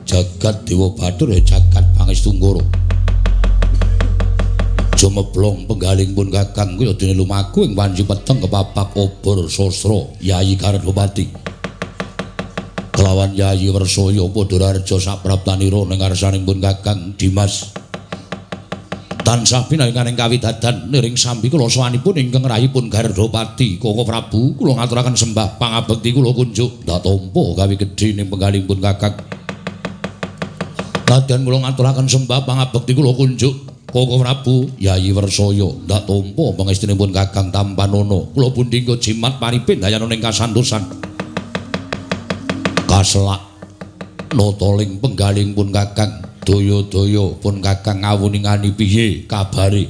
Jagat Dewa Bathara jagat Pangestu Jomeblong penggaling pun kakang kaya dene lumaku ing wanci peteng kepapak obor sastra Yayi Gardopati kelawan Yayi Wersaya padha rarja sapraptanira ning ngarsaning pun kakang Dimas tansah pinanganing kawidadan niring sambi kula sawanipun ingkang rayipun Gardopati Koko Prabu kula ngaturaken sembah pangabekti kula kunjuk ndak tampa gawe gedhe ning penggaling pun kakang kadyan kula ngaturaken sembah pangabekti kula kunjuk Koko Prabu Yayi Wersaya ndak tampa pangestunipun Kakang Tampanana kula pundhingga jimat paripin dayana ning kasantosan kaselak nataling penggaling pun Kakang daya-daya pun Kakang ngawuningani piye kabare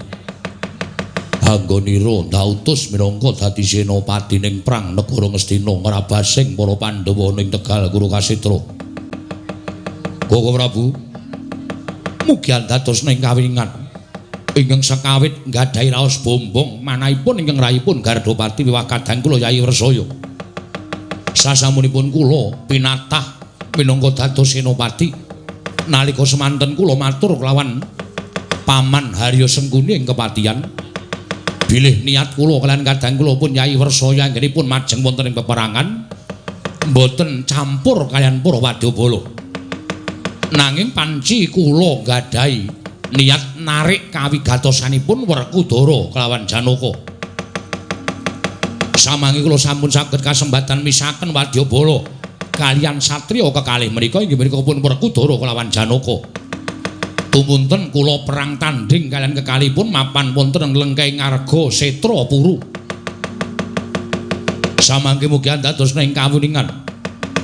anggonira ndak utus minangka dadi senopati ning prang negara Ngastina ngrabasing para Pandhawa ning Tegal Kurukshetra Koko Prabu mugi dados ning kawingan ingkang sekawit nggadahi raos bombong manahipun ingkang rayipun Gardopati wiwakadang kula Yayi Wersaya sasamunipun kula pinatah minangka dados senopati nalika semanten kula matur kelawan Paman Harya Sengkuni ing kepatihan bilih niat kula kaliyan kadang kula pun Yayi Wersaya anggenipun majeng wonten ing peperangan mboten campur kaliyan para wadyabala nanging panci kula nggadahi niat narik kawigatosanipun Werkudara kelawan Janaka. Samangke kula sampun saged kasempatan misaken wadyabala kaliyan satriya kekalih menika inggih menika pun Werkudara kelawan Janaka. Tumunten kula perang tandhing kaliyan kekalihipun mapan wonten ing lengkeng Arga Setra Puru. Samangke mugi dados ing kawuningan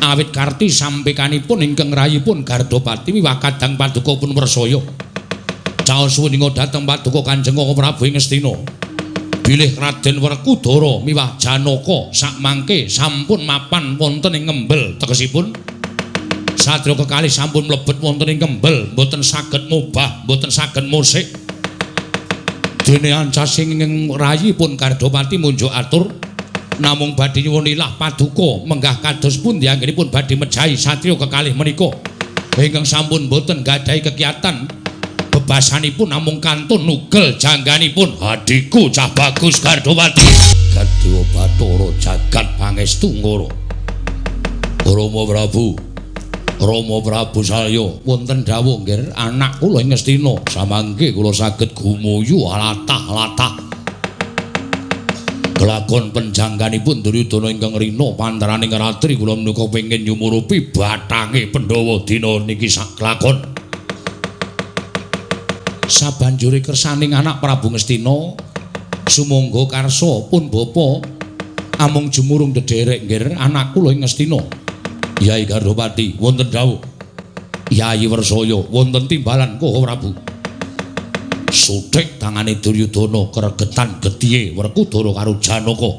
awit karti sampekanipun ingkang rayipun Gardopati wiwakadang Paduka pun Wersaya. Caos wuninga dhateng Paduka Kanjeng Koko Prabu ing Ngastina. Bilih Raden Werkudara miwah Janaka sakmangke sampun mapan wonten ing ngembel tegesipun. Satriya kekalih sampun mlebet wonten ing ngembel, mboten saged ngobah, mboten saged musik. Dene ancasing ing rayipun Gardopati munjuk atur namung badhe nyuwun ilah Paduka menggah kados pundi anggenipun badhe mejahi satriya kekalih menika ingkang sampun mboten gadahi kegiatan bebasanipun namung kantun nugel jangganipun adiku cah bagus Gardopati Dewa Bathara jagat Pangestu Rama Prabu saya wonten dawuh nggih anak kula ing Ngastina samangke kula saged gumuyu latah-latah kelakon penjangganipun Duryudana ingkang rina pantaraning ratri kula menika pengin nyumurupi batange Pandhawa dina niki sak kelakon sabanjure kersaning anak Prabu Ngastina sumangga karsa pun bapa amung jumurung dederek nggih anak kula ing Ngastina Yayi Gardopati wonten dawuh Yayi Wersaya wonten timbalan Koko Prabu suthik tangane Duryudana kregetan gedhiye Werkudara karo Janaka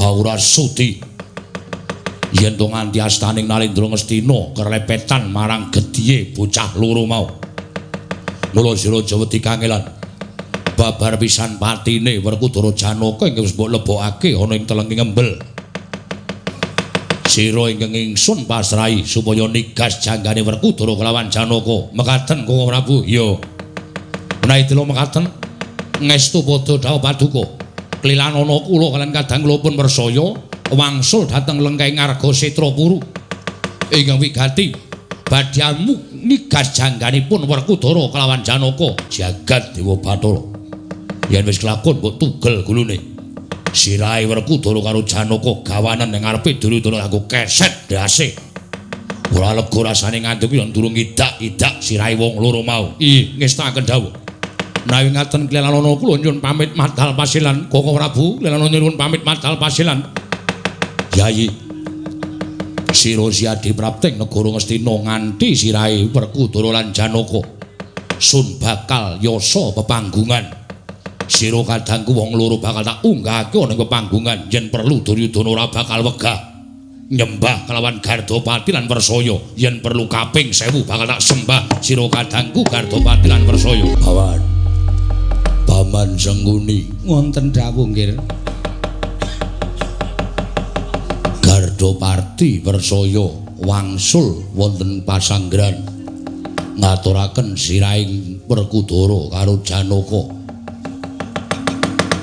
ora sudi yen to nganti astaning Nalendra Ngastina kerlepetan marang gedhiye bocah loro mau mula sira Jawa dikangelan babar pisan patine Werkudara Janaka ingkang wis mbok lebokake ana ing telenging ngembel sira ingkang ingsun pasrahi supaya nigas janggane Werkudara kelawan Janaka mekaten Koko Prabu ya menawi telu mekaten ngestu padha dawuh Paduka klilanana kula kaliyan kadang kula pun Wersaya wangsul dhateng lengkeng Arga Setra Puru ingkang wigati badhe nigas jangganipun Werkudara kelawan Janaka jagat Dewa Bathara yen wis kelakon mbok tugel gulune sirahe Werkudara karo Janaka gawanan ning ngarepe Duryudana kanggo keset ndase ora lega rasane ngandepi yen durung idak-idak sirahe wong loro mau ngestaken dawuh menawi ngaten klilanana kula nyuwun pamit madhal pasilan Koko Prabu klilanana nyuwun pamit madhal pasilan Yayi sira siadi prapting negara Ngastina nganti sirahe Werkudara lan Janaka sun bakal yasa pepanggungan sira kadangku wong loro bakal tak unggahake ana ing pepanggungan yen perlu Duryudana ora bakal wegah nyembah kelawan Gardopati lan Wersaya yen perlu kaping 1000 bakal tak sembah sira kadangku Gardopati lan Wersaya Paman Sengkuni wonten dawuh nggih Gardopati Wersaya wangsul wonten pasanggrahan ngaturaken sirahing Werkudara karo Janaka.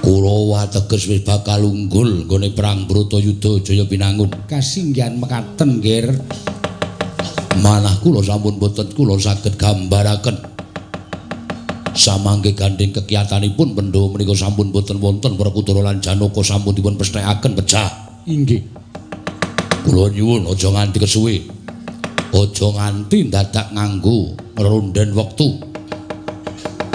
Kurawa teges wis bakal unggul nggone perang Bratayuda Jaya Pinangun. Kasinggihan mekaten, Nger. Manah kula sampun boten kula saged gambaraken. Samangke gandeng kekiyatanipun Pandhawa menika sampun boten wonten Werkudara lan Janaka sampun dipun pesthekaken pecah. Inggih. Kula nyuwun aja nganti kesuwe. Aja nganti dadak nganggo ronden wektu.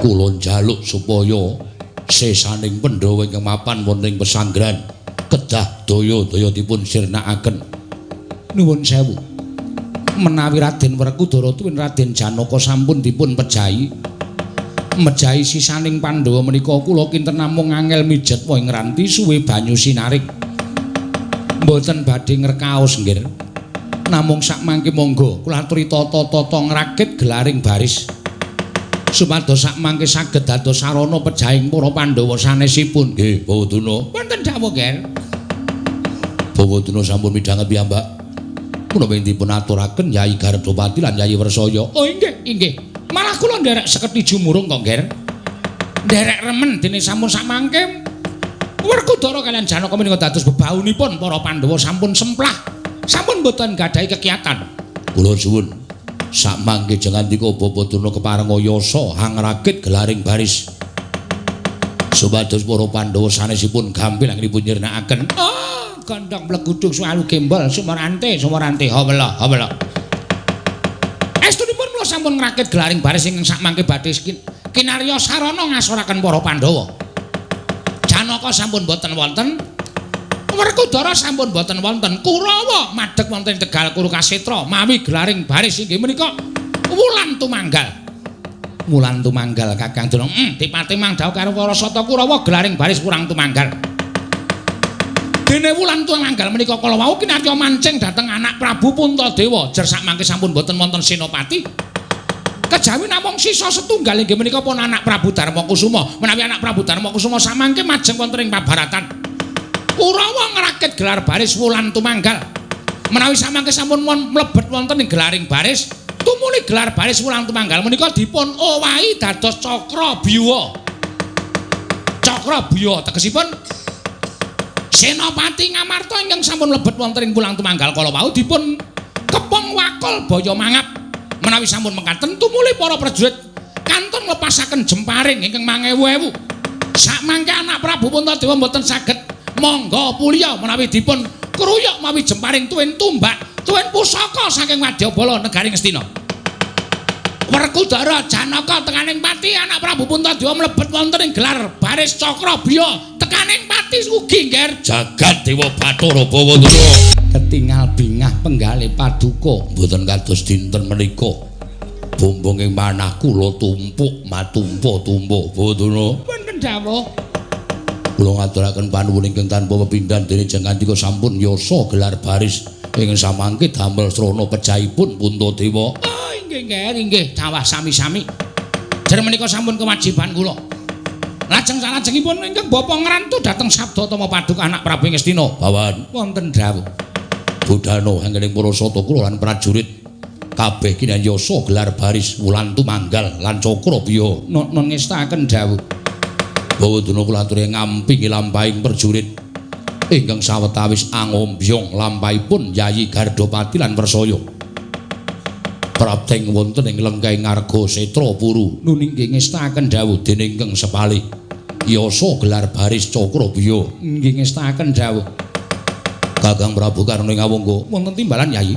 Kula njaluk supaya sesaning Pandhawa ingkang mapan wonten ing pesanggrahan kedah daya-daya dipun sirnakaken. Nuwun sewu. Menawi Raden Werkudara tuwin Raden Janaka sampun dipun mejahi sisaning Pandhawa menika kula kinten namung angel mijet woing ranti suwe banyu sinaring. Mboten badhe ngrekaos nggih. Namung sakmangke monggo kula aturi tata-tata ngrakit gelaring baris. Supados sakmangke saged dados sarana pejahing para Pandhawa sanesipun. Nggih, Bawaduna. Wonten dawuh, Ger. Bawaduna sampun midhanget piyambak. Punapa dipun aturaken Yai Gardopati lan Yai Wersaya. Oh inggih, inggih. Malah kula nderek seketi jumurung kok, Ger. Nderek remen dene sampun samangke Werkudara kaliyan Janaka menika dados bebaunipun para Pandhawa sampun semplah. Sampun boten gadahi kekiyatan. Kula suwun sakmangke jengandika Bawaduna keparenga yasa hangrakit gelaring baris. Supados para Pandhawa sanesipun gampil anggenipun nyirnakaken. Oh, gondhong blegudug swalu gembol sumerante hawela. Estunipun kula sampun ngrakit gelaring baris ingkang sakmangke badhe kinarya sarana ngasuraken para Pandhawa. Janaka sampun boten wonten, Werkudara sampun boten wonten, Kurawa madheg wonten Tegal Kurukasetra mawi gelaring baris inggih menika wulan tumanggal. Wulan tumanggal Kakang Durna. Dipati Mangdawa karo Karasata Kurawa gelaring baris kurang tumanggal. Dene wulan tumanggal menika kala wau kinarya mancing dhateng anak Prabu Puntadewa jer sakmangke sampun boten wonten senopati. Kejawi namung sisa setunggal inggih menika pun anak Prabu Darmakusuma. Menawi anak Prabu Darmakusuma samangke majeng wonten ing pabaratan. Kurawa ngrakit gelar baris wulan tumanggal. Menawi samangke sampun mlebet wonten ing gelaring baris, tumuli gelar baris wulan tumanggal menika dipun owahi dados Cakrabiya. Cakrabiya tegesipun Senopati Ngamarta ingkang sampun mlebet wonten ing wulan tumanggal kala wau dipun kepung wakul baya mangap. Menawi sampun mekaten tumuli para prajurit kantun lepasaken jemparing ingkang mangewu-ewu. Sakmangke anak Prabu Puntadewa mboten saged mangga pulya menawi dipun kruyuk mawi jemparing tuwin tumbak, tuwin pusaka saking Wadyabala negaring Ngastina. Werkudara Janaka tekaning pati anak Prabu Puntadewa mlebet wonten ing gelar baris Cakrabiya tekaning pati ugi nggih Jagat Dewa Bathara Bawadara. ketingal bingah penggalih paduka Mboten kados dinten menika. Bombonging manah kula tumpuk matumpa-tumpa Bawadara. wonten dawuh. Kula ngaturaken panuwun ingkang tanpa pepindhan dene jengandika sampun yasa gelar baris ingkang samangke damel srana pejahipun Puntadewa. Oh inggih nggih dawah sami-sami. Jer menika sampun kewajiban kula. Lajeng salajengipun ingkang bapa ngrantu dhateng Sabdatama Paduka anak Prabu Ngastina. Bawan Wonten dawuh. Budhana anggening para sata kula lan prajurit kabeh kinayasa gelar baris wulan tumanggal lan Cakrabiya. Nun ngestaken dawuh. Bawadana kula aturi ngampingi lampahing prajurit ingkang sawetawis angombyong lampahipun Yayi Gardopati lan Wersaya. Prapting wonten ing lengkahing Argasetra Puru. Nun inggih ngestaken dawuh dening Kang Sepali. Yasa gelar baris Cakrabiya. Inggih ngestaken dawuh. Kakang Prabu Karna ngawangga Wonten timbalan Yayi.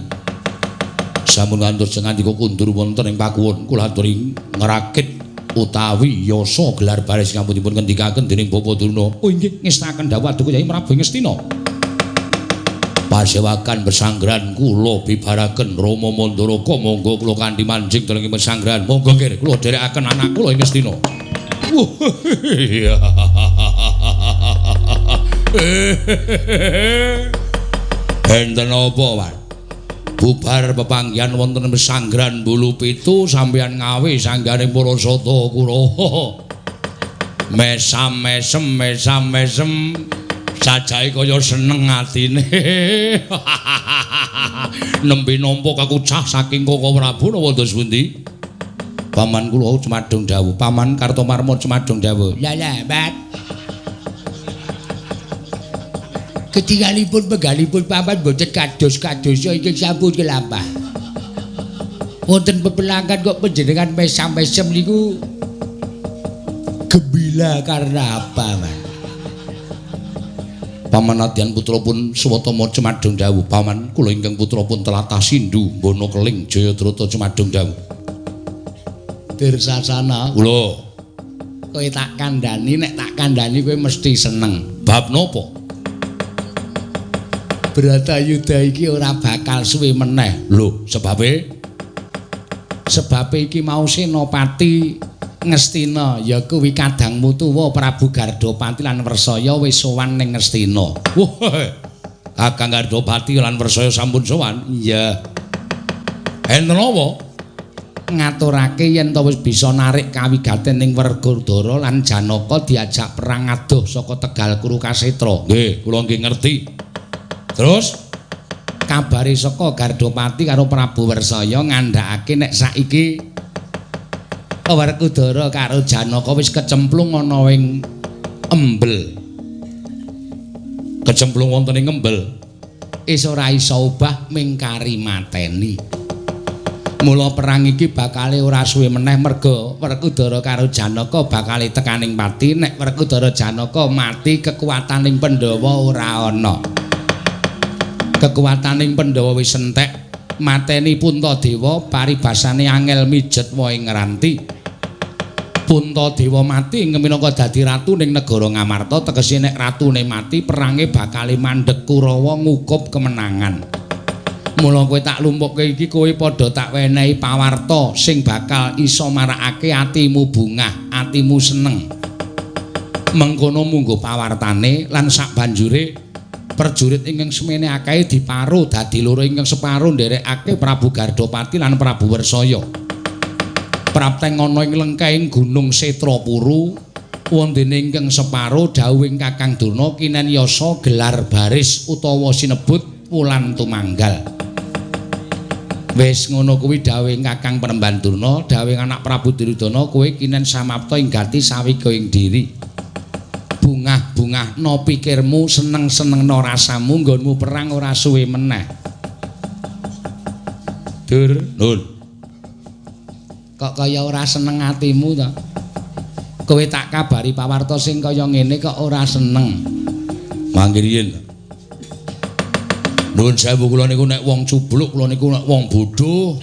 Sampun ngantos jengandika kundur wonten ing pakuwon kula aturi ngrakit utawi yasa gelar baris ngampun dipun ngendikaken dening Bapa Durna. Oh inggih ngestaken dawuh Aduka Yayi Prabu Ngastina. Pasewakan pesanggrahan kula bibaraken Rama Mandaraka monggo kula kanthi manjing dalem pesanggrahan. Monggo nggih kula dherekaken anak kula ing Ngastina. Enten apa, Pak? Bubar pepanggihan wonten pesanggrahan Bulu Pitu sampeyan ngawe sangganing para sata Kurawa. Mesam-mesem Cacahe kaya seneng atine. Nembe nampa kakucah saking Koko Prabu napa dos pundi? Paman kula Cemadung dawuh, Paman Kartomarma Cemadung dawuh. Lah, Mbak. Ketingalipun penggalipun paman boten kados-kadosa ingkang sampun kelampah. Wonten pepelanggan kok panjenengan mesam-mesem niku gembira karena apa, Mas? Paman adyan putra pun Swatama Cemadung dawuh, Paman kula ingkang putra pun telatah Sindhu Bono Keling Jayadrata Cemadung dawuh. Dirsasana. Kula Kowe tak kandhani, nek tak kandhani kowe mesti seneng. bab napa? Bratayuda iki ora bakal suwe meneh. Lho, sebabe? Sebabe iki mau Senopati Ngastina ya kuwi kadangmu tuwa Prabu Gardopati lan Wersaya wis sowan ning Ngastina. Wah, Kakang Gardopati lan Wersaya sampun sowan. Iya. Enten apa? Ngaturake yen to wis bisa narik kawigaten ning Werkudara lan Janaka diajak perang adoh saka Tegal Kurukasetra. Nggih, kula nggih ngerti. Terus kabare saka Gardopati karo Prabu Wersaya ngandhakake nek saiki Werkudara karo Janaka wis kecemplung ana ing embel. Kecemplung wonten ing embel. Is ora isa obah mingkari mateni. Mula perang iki bakale ora suwe meneh merga Werkudara karo Janaka bakale tekaning pati. Nek Werkudara Janaka mati kekuwataning Pandhawa ora ana. Kekuwataning Pandhawa wis entek, mateni Puntadewa paribasane angel mijet wae ngranti. Puntadewa mati minangka dadi ratu ning negara Ngamarta, tegese nek ratune mati perange bakale mandheg Kurawa ngukup kemenangan. Mula kowe tak lumpukke iki kowe padha tak wenehi pawarta sing bakal iso marakake atimu bungah, atimu seneng. Mengkono munggo pawartane lan sak banjure perjurit ingkang semene akeh diparuh dadi loro ingkang separuh nderekake Prabu Gardopati lan Prabu Wersaya. Prapteng ana ing lengkahing Gunung Setrapuru wondene ingkang separuh dawuhing Kakang Durna kinen yasa gelar baris utawa sinebut wulan tumanggal. Wis ngono kuwi dawuhing Kakang Penemban Durna, dawuhing anak Prabu Duryudana kowe kinen samapta ing gati sawiga ing diri. Bungah-bungah no pikirmu, seneng-seneng no rasamu, nggonmu perang ora suwe meneh. Dur, nun. Kok kaya ora seneng atimu to? Kowe tak kabari pawarta sing kaya ngene kok ora seneng. Mangke riyen. Nuwun sewu kula niku nek wong cubluk, kula niku nek wong bodho.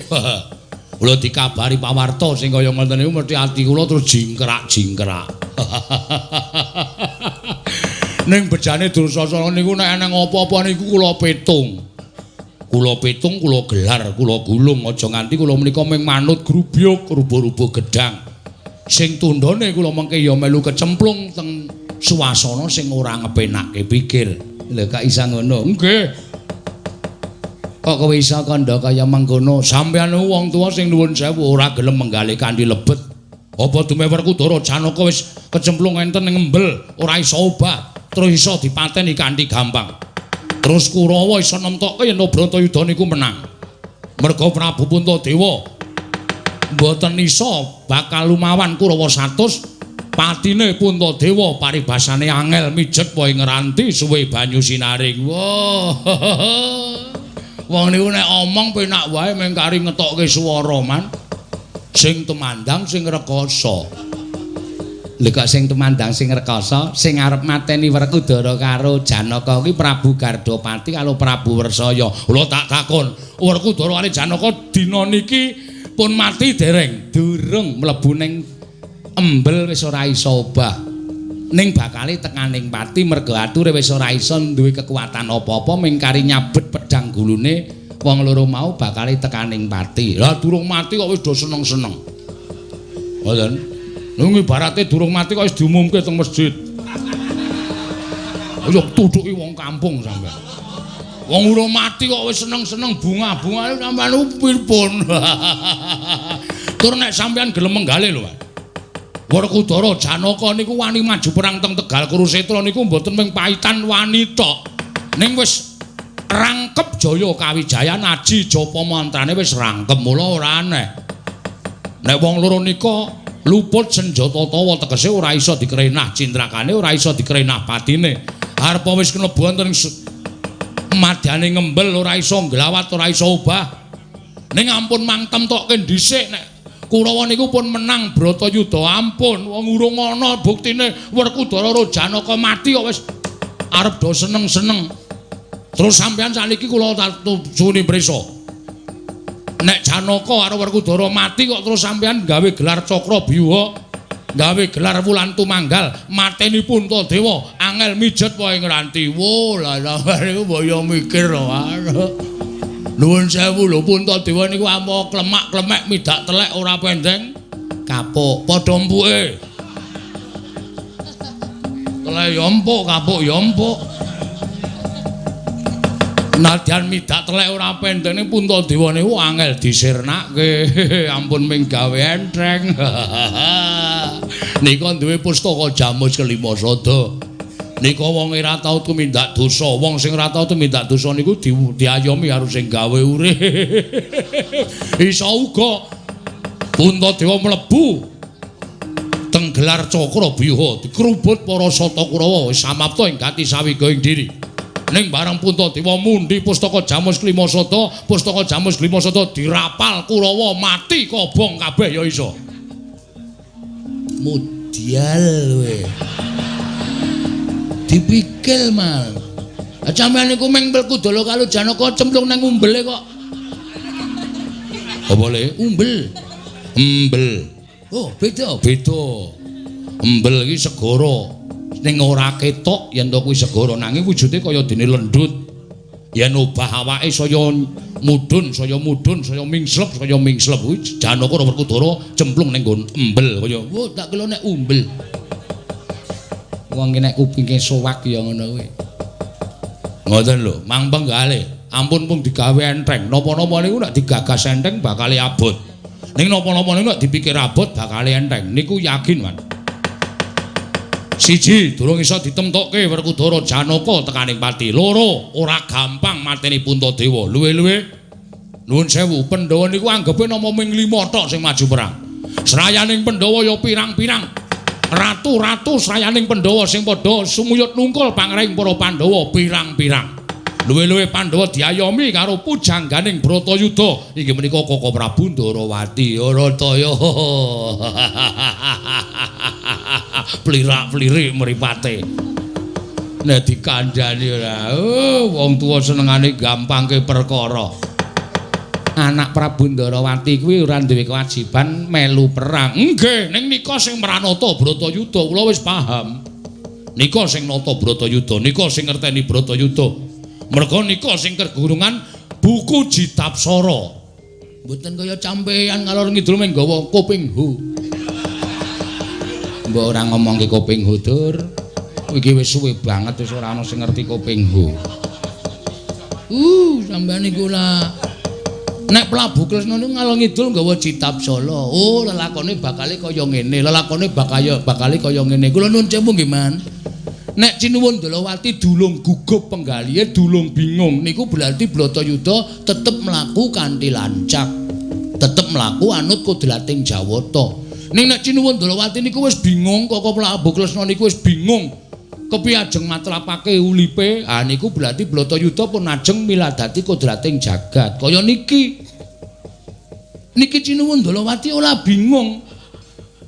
Kula dikabari pawarta sing kaya ngoten niku mesti ati kula terus jingkrak-jingkrak. Ning bejane Dursasana niku nek ana apa-apa niku kula petung. Kula petung, kula gelar, kula gulung aja nganti kula menika ming manut grubyuk rubuh-rubuh gedang. Sing tundhone kula mengke ya melu kecemplung teng swasana sing ora ngepenakke pikir. Lha kok isa ngono? Nggih. Kok kowe isa kandha kaya mengkono? Sampeyan wong tuwa sing nuwun sewu ora gelem menggalih kanthi lebet. Apa dume Werkudara Janaka wis kecemplung enten ing embel, ora iso obah, terus iso dipateni kanthi gampang. Terus Kurawa iso nemtokke yen Bratayuda niku menang. Merga Prabu Puntadewa mboten iso bakal lumawan Kurawa 100, patine Puntadewa paribasane angel mijet wae ngranti suwe banyu sinaring. Wah. Wong niku nek omong penak wae mengkari ngetokke swara man. Sing temandang sing rekoso. Lha kok sing temandang sing rekoso, sing arep mateni Werkudara karo Janaka kuwi Prabu Gardopati karo Prabu Wersaya. Lha tak takon, Werkudara karo Janaka dina niki pun mati dereng? Durung mlebu ning embel wis ora iso obah. Ning bakale tekaning pati merga ature wis ora iso duwe kekuatan apa-apa mingkari nyabet pedang gulune. Wong loro mau bakale tekaning pati. Lah durung mati kok wis do seneng-seneng. Ngoten. Nung ibarate durung mati kok wis diumumke teng masjid. Ayo tutuki wong kampung sampean. Wong urung mati kok wis seneng-seneng bunga-bunga sampean pripun? Tur nek sampean gelem menggalih lho, Mas. Werkudara Janaka niku wani maju perang teng Tegal Kurusetra niku mboten mung paitan wani tok. Ning wis rangkep jaya kawijayan aji japa mantrane wis rangkep mula ora aneh. Nek wong loro nika luput senjata tawa tegese ora iso dikrenah cindrakane, ora iso dikrenah patine. Arep wis klebu wonten madyane ngembel ora iso nglawat, ora iso obah. Ning ampun mangtem tokke dhisik nek Kurawa niku pun menang Bratayuda ampun wong urung ana buktine Werkudara Janaka mati kok wis arep do seneng-seneng. Terus sampean saniki kula suwuni prisa. Nek Janaka karo Werkudara mati kok terus sampean gawe gelar Cakrabyuha, gawe gelar Wulan Tumanggal, mateni Puntadewa, angel mijet wae ngranti. Wo lah niku boyo mikir wae. Nuwun sewu lho Puntadewa niku ampa klemak-klemek midak telek ora pendeng kapuk padha empuke. Telek ya empuk, kapuk ya empuk. Nadyan midak telek ora pendeng ning Puntadewa niku angel disirnake. Ampun ming gawe entreng. Nika duwe pustaka Jamus Kelima Sada. Nika wong ora tau tumindak dosa, wong sing ora tau tumindak dosa niku diayomi karo sing gawe urip. Isa uga Puntadewa mlebu teng gelar Cakrabyuha dikrubut para Sata Kurawa wis samapta ing gati sawiga ing diri. Ning bareng Puntadewa mundi pustaka Jamus Kelima Sada, pustaka Jamus Kelima Sada dirapal Kurawa mati kobong kabeh ya iso. Mudyal we. Dipikil mal. Sampeyan niku meng Werkudara karo Janaka cemplung nang umbele kok. Apa le? Umbel. Embel. Oh, beda. Beda. Embel iki segara. Ning ora ketok yen to kuwi segara nanging wujude kaya dene lendhut. Yen obah awake saya mudhun, saya mingslep, saya mingslep kuwi Janaka karo Werkudara cemplung ning nggon embel kaya. Oh, tak kelo nek umbel. Wong nek kupinge sowak ya ngono kuwi. Ngoten lho, Mang Penggalih, ampun pun digawe enteng. Napa-napa niku nek digagas enteng bakal abot. Ning napa-napa niku nek dipikir abot bakal enteng. Niku yakin, Man. Siji, durung iso ditemtokke Werkudara Janaka tekaning pati. Loro, ora gampang mateni Puntadewa. Luwe-luwe nuwun sewu, Pandhawa niku anggepe nama ming 5 tok sing maju perang. Serayaning Pandhawa ya pirang-pirang. Ratu-ratu srayaning Pandhawa sing padha sumuyut nungkul pangrahing para Pandhawa pirang-pirang. Luwe-luwe Pandhawa diayomi karo pujangganing Bratayuda inggih menika Kaka Prabu Ndarawati. Rataya. Plirak-plirik mripate. Nek dikandhani ora, wong tuwa senengane gampangke perkara. Anak Prabu Ndarawati kuwi ora duwe kewajiban melu perang. Nggih, ning nika sing mranata Bratayuda kula wis paham. Nika sing nata Bratayuda, nika sing ngerteni Bratayuda. Merga nika sing kegurungan buku Jitapsara. Mboten kaya campean ngalor ngidul mung gawa kuping hu. Mbok ora ngomongke kuping hu dur. Iki wis suwe banget wis ora ana sing ngerti kuping hu. Sampeyan niku lah nek Prabu Kresna niku ngalor ngidul nggawa Jitapsara. Oh, lelakone bakale kaya ngene, lelakone bakale kaya ngene. Kula nuwun sewu nggih, Man. Nek Cinuwun Ndalawati dulung gugup penggalihe, dulung bingung niku berarti Bratayuda tetep mlaku kanthi lancak. Tetep mlaku anut kodlating Jawata. Ning nek Cinuwun Ndalawati niku wis bingung, Kaka Prabu Kresna niku wis bingung. Kepiye ajeng matrapake ulipe? Ah niku berarti Bratayuda pun ajeng miladati kodlating jagat. Kaya niki. Niki Cinuwun Ndalawati ora bingung.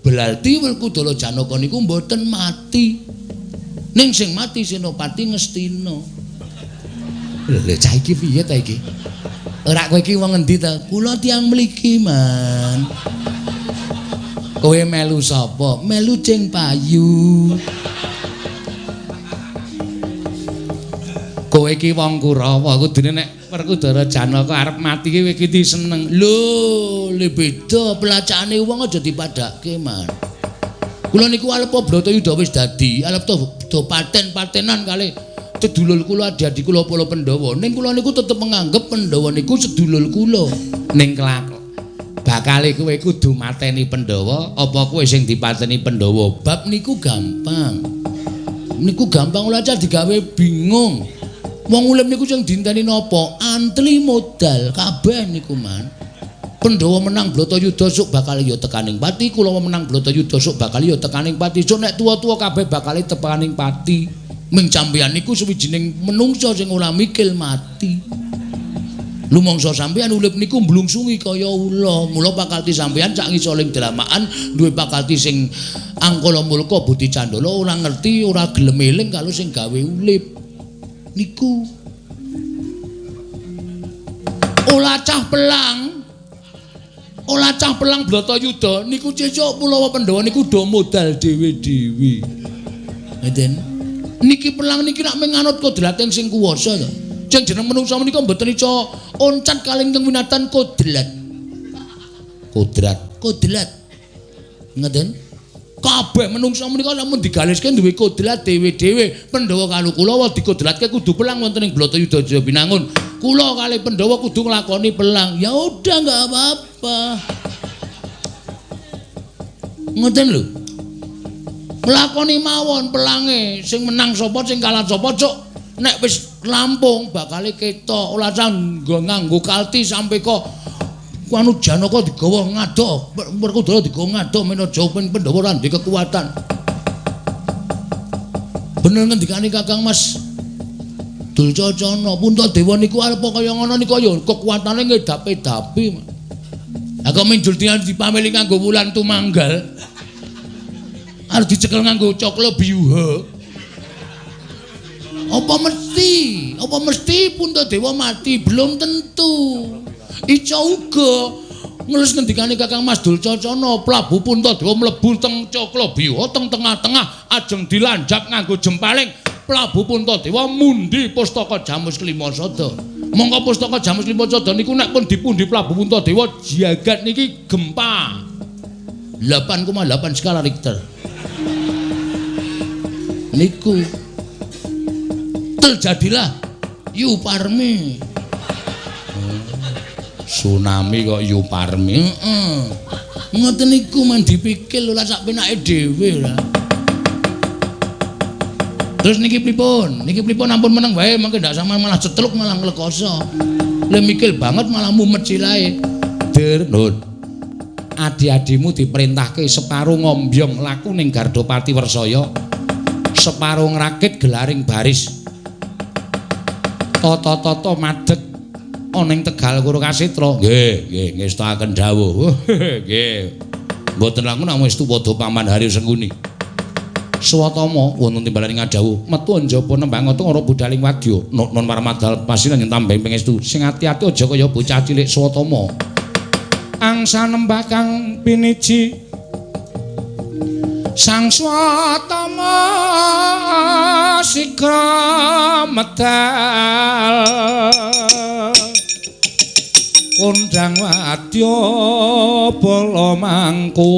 Berarti Werkudara Janaka niku mboten mati. Ning sing mati Senopati Ngastina. Lha cah iki piye ta iki? Ora kowe iki wong endi ta? Kula tiyang mliki, Man. Kowe melu sapa? Melu Jeng Payu. Kowe iki wong Kurawa, kudune nek Werkudara Janaka arep mati kowe iki seneng. Lho, le beda pelacakane wong aja dipadake, Man. Kula niku arep Bratayuda wis dadi, arep do paten-patenan kalih sedulur kula adik kula Pandhawa. Ning kula niku tetep menganggep Pandhawa niku sedulur kula. Ning bakale kowe kudu mateni Pandhawa apa kowe sing dipateni Pandhawa? Bab niku gampang. Niku gampang ora cah digawe bingung. Wong ulem niku sing dinteni napa? Antri modal kabeh niku man. Pandhawa menang Bratayuda sok bakal ya tekaning pati, Kulawa menang Bratayuda sok bakal ya tekaning pati. Sok nek tuwa-tuwa kabeh bakal tekaning pati. Ming sampeyan niku suwijining menungsa sing ora mikil mati. Lumangsa sampeyan urip niku mblungsungi kaya ula. Mula pakalti sampeyan sak ngisoling dalamaan duwe pakalti sing angkala mulka Budi Candala ora ngerti, ora gelem eling kalau sing gawe urip. Niku olah cah pelang Bratayuda niku cecok Kulawa Pandhawa niku do modal dhewe-dhewe. Ngeten. Niki pelang niki rak menganut kodrating sing kuwasa to. Sing jeneng menungsa menika mboten ica oncat kalih teng winatan kodrat. Kodrat. Ngeten. Kabeh menungsa menika lamun digaliske duwe kodrat dhewe-dhewe. Pandhawa karo Kulawa dikodratke kudu pelang wonten ing Bratayuda Jaya Binangun. Kula kalih Pandhawa kudu nglakoni pelang. Ya udah enggak apa-apa. Ngoten lho. Nglakoni mawon pelange, sing menang sapa sing kalah sapa cuk. Nek wis rampung bakal ketok ora nganggo kalti sampe kok anu Janaka digawa ngado, Werkudara digawa ngado menaja Pandhawa ora ndek kekuatan. Bener ngendikane Kakang Mas Dulcacana, Puntadewa niku arep kaya ngono niku ya kekuatane ngedapi-dapi. Lah kok minjul dipamili nganggo wulan tumanggal. Arep dicekel nganggo coklo biyuha. Apa mesti Puntadewa mati? Belum tentu. Ica uga ngelus ngendikane Kakang Mas Dulcacana, Prabu Puntadewa mlebu teng coklo biyuha teng tengah-tengah ajeng dilanjak nganggo jempaling. Prabu Puntadewa mundi pustaka Jamus Klimasada. Monggo pustaka Jamus Klimasada niku nek pun dipundi Prabu Puntadewa jagat niki gempa 8,8 skala Richter. Niku terjadilah Yuparmi. Tsunami kok Yuparmi. Ngoten niku men dipikir lho sak penake dhewe lah. Terus niki pripun? Ampun meneng wae mengke ndak sama malah cetluk malah nglekoso. Le mikil banget malah mumet silae. Dirnun. Adi-adimu diperintahke separuh ngombyong laku ning Gardopati Wersaya. Separuh ngrakit gelaring baris. Tata-tata madeg ana ing Tegal Kurukasitra. Nggih, ngestakaken dawuh. Nggih. Mboten langkung namung Estupada Paman Hari Sengkuni. Swatama wonten timbalan ngadhawuh metu njaba nembang ora budhaling wadya non paramadal pasinan yen tambah pengestu sing ati-ati aja kaya bocah cilik Swatama angsa nembah kang piniji sang Swatama sigra medal kondang wadya bala mangku